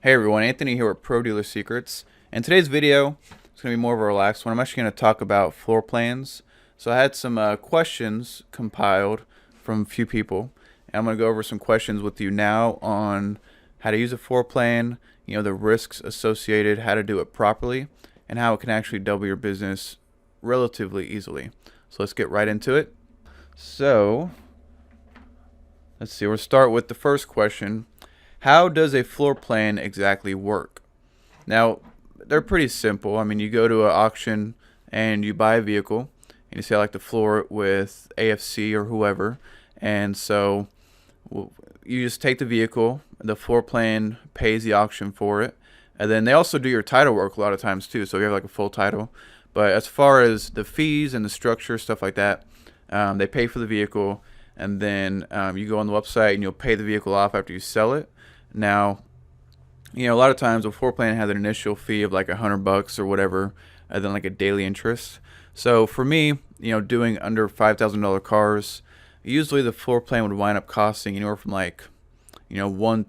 Hey everyone, Anthony here with Pro Dealer Secrets. And today's video is going to be more of a relaxed one. I'm actually going to talk about floor plans. So I had some questions compiled from a few people, and I'm going to go over some questions with you now on how to use a floor plan, the risks associated, how to do it properly, and how it can actually double your business relatively easily. So let's get right into it. So let's see, we'll start with the first question. How does a floor plan exactly work? Now, they're pretty simple. I mean, you go to an auction and you buy a vehicle, and you say, I like to floor it with AFC or whoever. And so you just take the vehicle, the floor plan pays the auction for it. And then they also do your title work a lot of times too. So you have like a full title. But as far as the fees and the structure, stuff like that, they pay for the vehicle. And then you go on the website and you'll pay the vehicle off after you sell it. Now, a lot of times a floor plan has an initial fee of like $100 or whatever, and then like a daily interest. So for me, doing under $5,000 cars, usually the floor plan would wind up costing anywhere from like, $120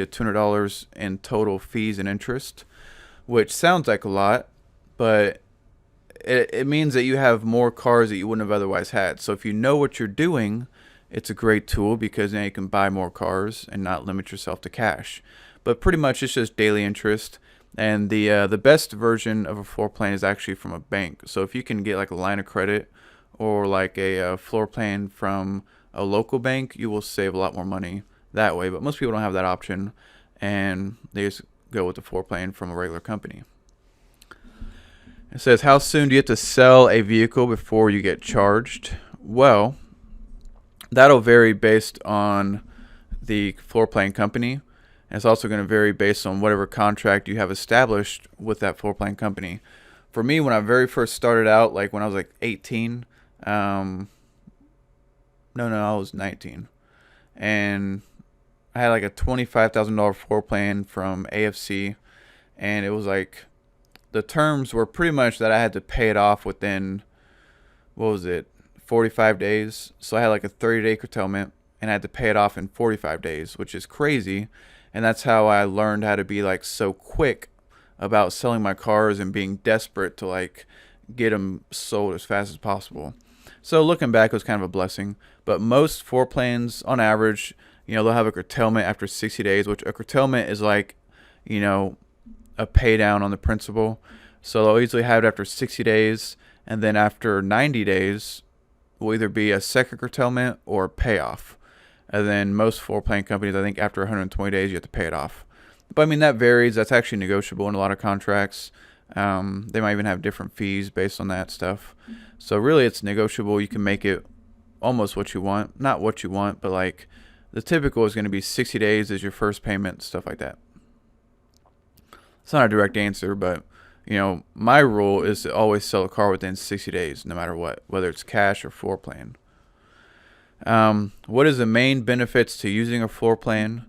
to $200 in total fees and interest, which sounds like a lot, but it means that you have more cars that you wouldn't have otherwise had. So if you know what you're doing, it's a great tool because now you can buy more cars and not limit yourself to cash. But pretty much it's just daily interest. And the best version of a floor plan is actually from a bank. So if you can get like a line of credit or like a floor plan from a local bank, you will save a lot more money that way. But most people don't have that option, and they just go with the floor plan from a regular company. It says, how soon do you have to sell a vehicle before you get charged? Well, that'll vary based on the floor plan company. And it's also going to vary based on whatever contract you have established with that floor plan company. For me, when I very first started out, like when I was like 18, I was 19. And I had like a $25,000 floor plan from AFC. And it was like, the terms were pretty much that I had to pay it off within, 45 days. So I had like a 30-day curtailment, and I had to pay it off in 45 days, which is crazy. And that's how I learned how to be like so quick about selling my cars and being desperate to like get them sold as fast as possible. So looking back, it was kind of a blessing. But most floor plans on average, they'll have a curtailment after 60 days, which a curtailment is like, a pay down on the principal. So they'll usually have it after 60 days. And then after 90 days will either be a second curtailment or a payoff. And then most floor plan companies, I think after 120 days, you have to pay it off. But I mean, that varies. That's actually negotiable in a lot of contracts. They might even have different fees based on that stuff. So really, it's negotiable. You can make it almost what you want. Not what you want, but like the typical is going to be 60 days as your first payment, stuff like that. It's not a direct answer, but my rule is to always sell a car within 60 days, no matter what, whether it's cash or floor plan. What is the main benefits to using a floor plan?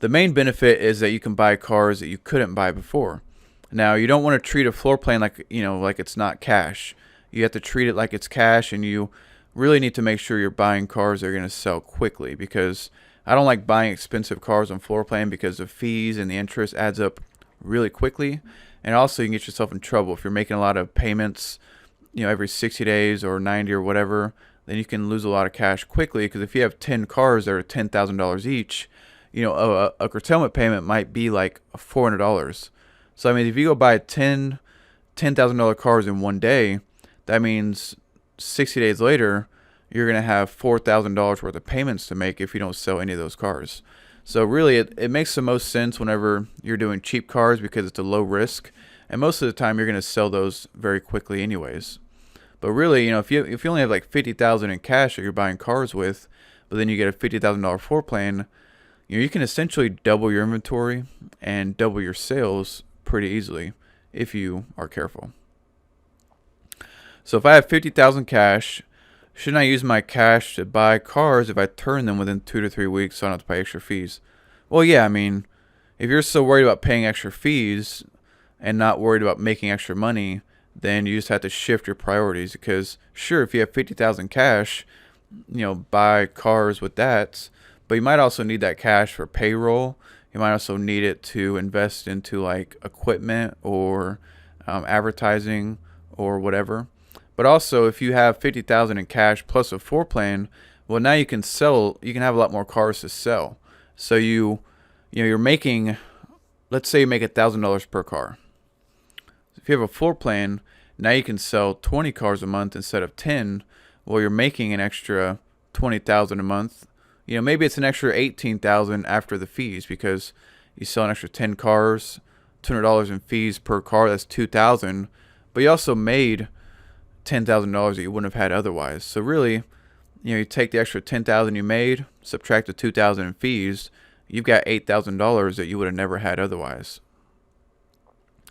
The main benefit is that you can buy cars that you couldn't buy before. Now, you don't want to treat a floor plan like it's not cash. You have to treat it like it's cash, and you really need to make sure you're buying cars that are going to sell quickly, because I don't like buying expensive cars on floor plan because the fees and the interest adds up really quickly. And also you can get yourself in trouble if you're making a lot of payments, every 60 days or 90 or whatever. Then you can lose a lot of cash quickly, because if you have 10 cars that are $10,000 each, a curtailment payment might be like $400. So I mean, if you go buy $10,000 cars in one day, that means 60 days later you're going to have $4,000 worth of payments to make if you don't sell any of those cars. So really, it makes the most sense whenever you're doing cheap cars, because it's a low risk, and most of the time you're going to sell those very quickly anyways. But really, if you only have like $50,000 in cash that you're buying cars with, but then you get a $50,000 floor plan, you can essentially double your inventory and double your sales pretty easily if you are careful. So if I have $50,000 cash, shouldn't I use my cash to buy cars if I turn them within 2 to 3 weeks so I don't have to pay extra fees? Well, yeah, I mean, if you're so worried about paying extra fees and not worried about making extra money, then you just have to shift your priorities. Because sure, if you have 50,000 cash, buy cars with that, but you might also need that cash for payroll. You might also need it to invest into like equipment or advertising or whatever. But also, if you have 50,000 in cash plus a floor plan, well, now you can sell. You can have a lot more cars to sell. So you're making, let's say you make $1,000 per car. If you have a floor plan, now you can sell 20 cars a month instead of 10. Well, you're making an extra 20,000 a month. Maybe it's an extra 18,000 after the fees because you sell an extra 10 cars, $200 in fees per car. That's 2,000. But you also made $10,000 that you wouldn't have had otherwise. So really, you take the extra 10,000 you made, subtract the 2,000 in fees, you've got $8,000 that you would have never had otherwise.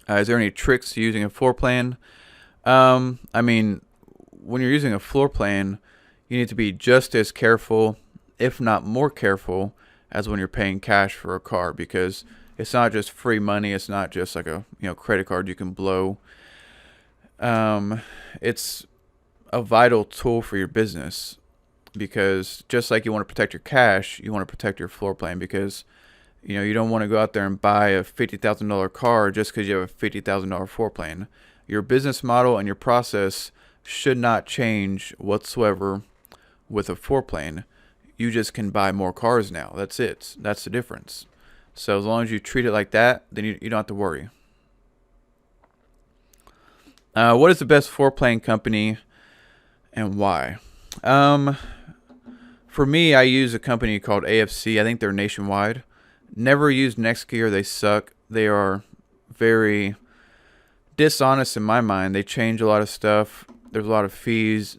Is there any tricks to using a floor plan? I mean, when you're using a floor plan, you need to be just as careful, if not more careful, as when you're paying cash for a car, because it's not just free money. It's not just like a credit card you can blow. It's a vital tool for your business, because just like you want to protect your cash, you want to protect your floor plan, because you don't want to go out there and buy a $50,000 car just because you have a $50,000 floor plan. Your business model and your process should not change whatsoever with a floor plan. You just can buy more cars now. That's it. That's the difference. So as long as you treat it like that, then you don't have to worry. What is the best floor plan company and why? For me, I use a company called AFC. I think they're nationwide. Never used NextGear. They suck. They are very dishonest in my mind. They change a lot of stuff. There's a lot of fees.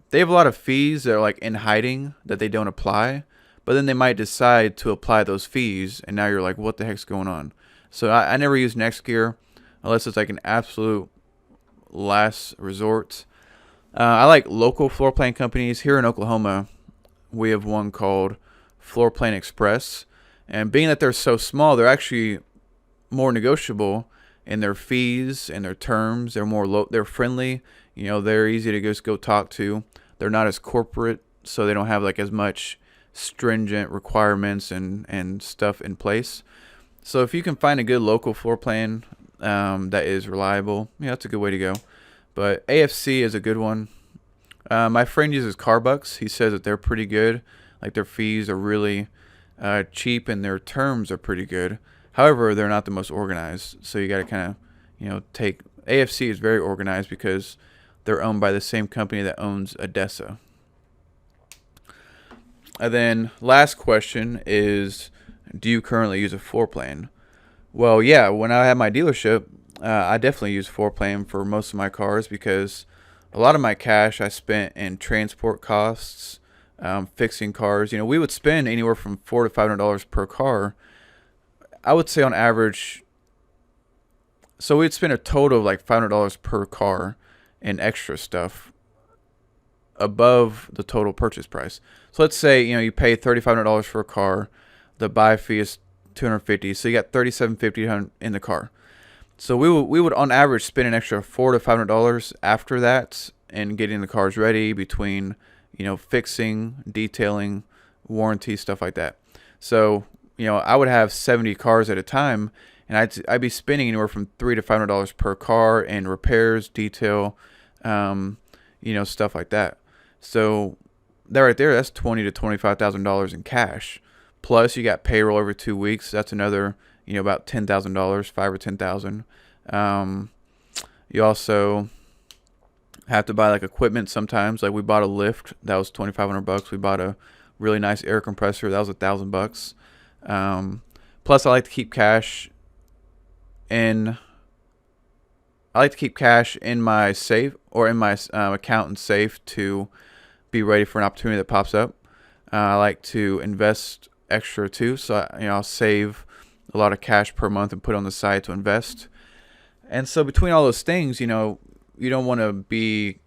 They have a lot of fees that are like in hiding that they don't apply, but then they might decide to apply those fees, and now you're like, what the heck's going on? So I never use NextGear unless it's like an absolute last resort. I like local floor plan companies. Here in Oklahoma, we have one called Floorplan Express, and being that they're so small, they're actually more negotiable in their fees and their terms. They're more they're friendly. They're easy to just go talk to. They're not as corporate, so they don't have like as much stringent requirements and stuff in place. So if you can find a good local floor plan that is reliable, that's a good way to go. But AFC is a good one. My friend uses Carbucks. He says that they're pretty good. Like their fees are really cheap and their terms are pretty good. However, they're not the most organized. So you got to kind of, take AFC is very organized because they're owned by the same company that owns Odessa. And then last question is, do you currently use a floor plan? Well, yeah, when I had my dealership, I definitely use floor plan for most of my cars because a lot of my cash I spent in transport costs, fixing cars. We would spend anywhere from $400 to $500 per car. I would say on average, so we'd spend a total of like $500 per car in extra stuff above the total purchase price. So let's say you pay $3,500 for a car, the buy fee is $250, so you got $3,750 in the car. So we would on average spend an extra $400 to $500 after that and getting the cars ready, between fixing, detailing, warranty, stuff like that. So I would have 70 cars at a time, and I'd be spending anywhere from $300 to $500 per car in repairs, detail, stuff like that. So that right there, that's $20,000 to $25,000 in cash. Plus you got payroll every 2 weeks. That's another about $10,000, $5,000 or $10,000. You also have to buy like equipment sometimes. Like we bought a lift that was $2,500. We bought a really nice air compressor that was $1,000. Plus I like to keep cash in my safe or in my account safe to be ready for an opportunity that pops up. I like to invest extra too, so I'll save a lot of cash per month and put it on the side to invest. And so between all those things, you don't want to be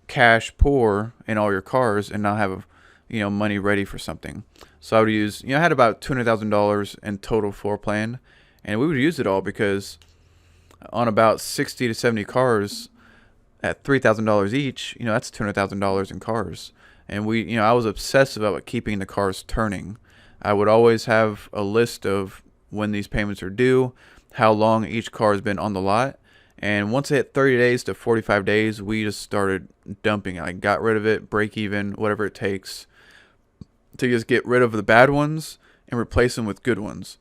cash poor in all your cars and not have money ready for something. So I would use, I had about $200,000 in total floor plan, and we would use it all because on about 60 to 70 cars at $3,000 each, that's $200,000 in cars. And I was obsessive about keeping the cars turning. I would always have a list of when these payments are due, how long each car has been on the lot. And once it hit 30 days to 45 days, we just started dumping it. I got rid of it, break even, whatever it takes, to just get rid of the bad ones and replace them with good ones.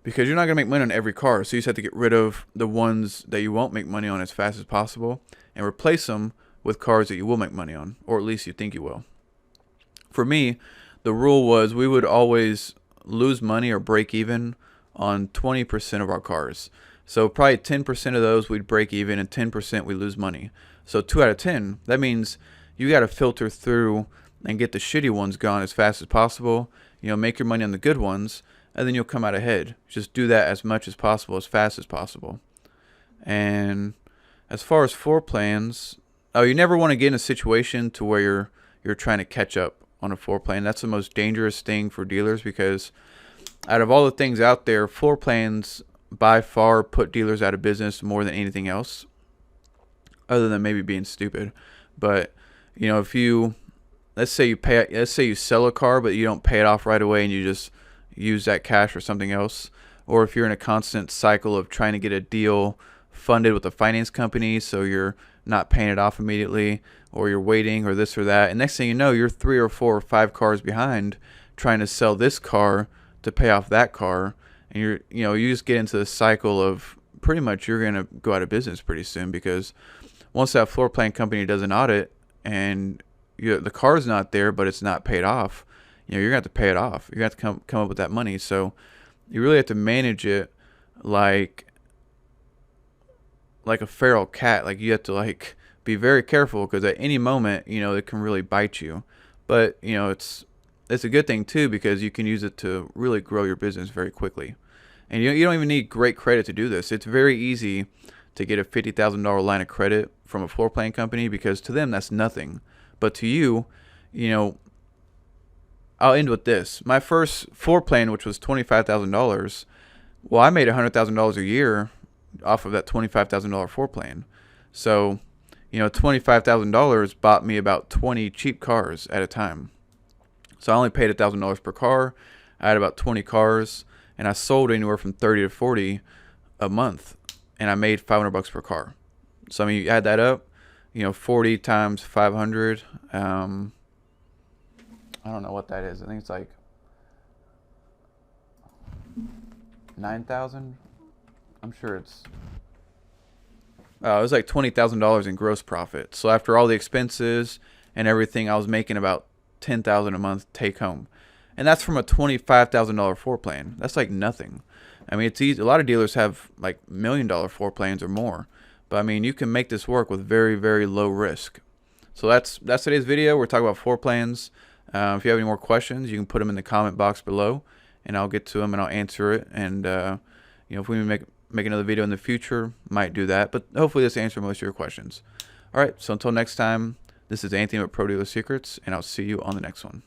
Because you're not going to make money on every car, so you just have to get rid of the ones that you won't make money on as fast as possible and replace them with cars that you will make money on, or at least you think you will. For me, the rule was we would always lose money or break even on 20% of our cars. So probably 10% of those we'd break even and 10% we lose money. So 2 out of 10, that means you got to filter through and get the shitty ones gone as fast as possible. Make your money on the good ones, and then you'll come out ahead. Just do that as much as possible, as fast as possible. And as far as floor plans, you never want to get in a situation to where you're trying to catch up on a floor plan. That's the most dangerous thing for dealers, because out of all the things out there, floor plans by far put dealers out of business more than anything else, other than maybe being stupid. But if you let's say you sell a car but you don't pay it off right away and you just use that cash for something else, or if you're in a constant cycle of trying to get a deal funded with a finance company so you're not paying it off immediately, or you're waiting, or this or that, and next thing you know, you're 3 or 4 or 5 cars behind trying to sell this car to pay off that car, and you just get into the cycle of pretty much you're going to go out of business pretty soon, because once that floor plan company does an audit and the car's not there but it's not paid off, you're going to have to pay it off. You're going to have to come up with that money. So you really have to manage it like a feral cat. Like, you have to be very careful, because at any moment, it can really bite you. But it's a good thing too, because you can use it to really grow your business very quickly. And you don't even need great credit to do this. It's very easy to get a $50,000 line of credit from a floor plan company, because to them that's nothing. But to you, I'll end with this. My first floor plan, which was $25,000, well, I made $100,000 a year off of that $25,000 floor plan. So, $25,000 bought me about 20 cheap cars at a time. So I only paid $1,000 per car. I had about 20 cars, and I sold anywhere from 30 to 40 a month, and I made $500 per car. So you add that up, 40 times 500. I don't know what that is. I think it's like 9,000. I'm sure it was like $20,000 in gross profit. So after all the expenses and everything, I was making about $10,000 a month take home. And that's from a $25,000 floor plan. That's like nothing. I mean, it's easy. A lot of dealers have like $1 million floor plans or more. But I mean, you can make this work with very, very low risk. So that's today's video. We're talking about floor plans. If you have any more questions, you can put them in the comment box below, and I'll get to them and I'll answer it. And if we make another video in the future, might do that. But hopefully this answered most of your questions. All right. So until next time, this is Anthony with Pro Dealer Secrets, and I'll see you on the next one.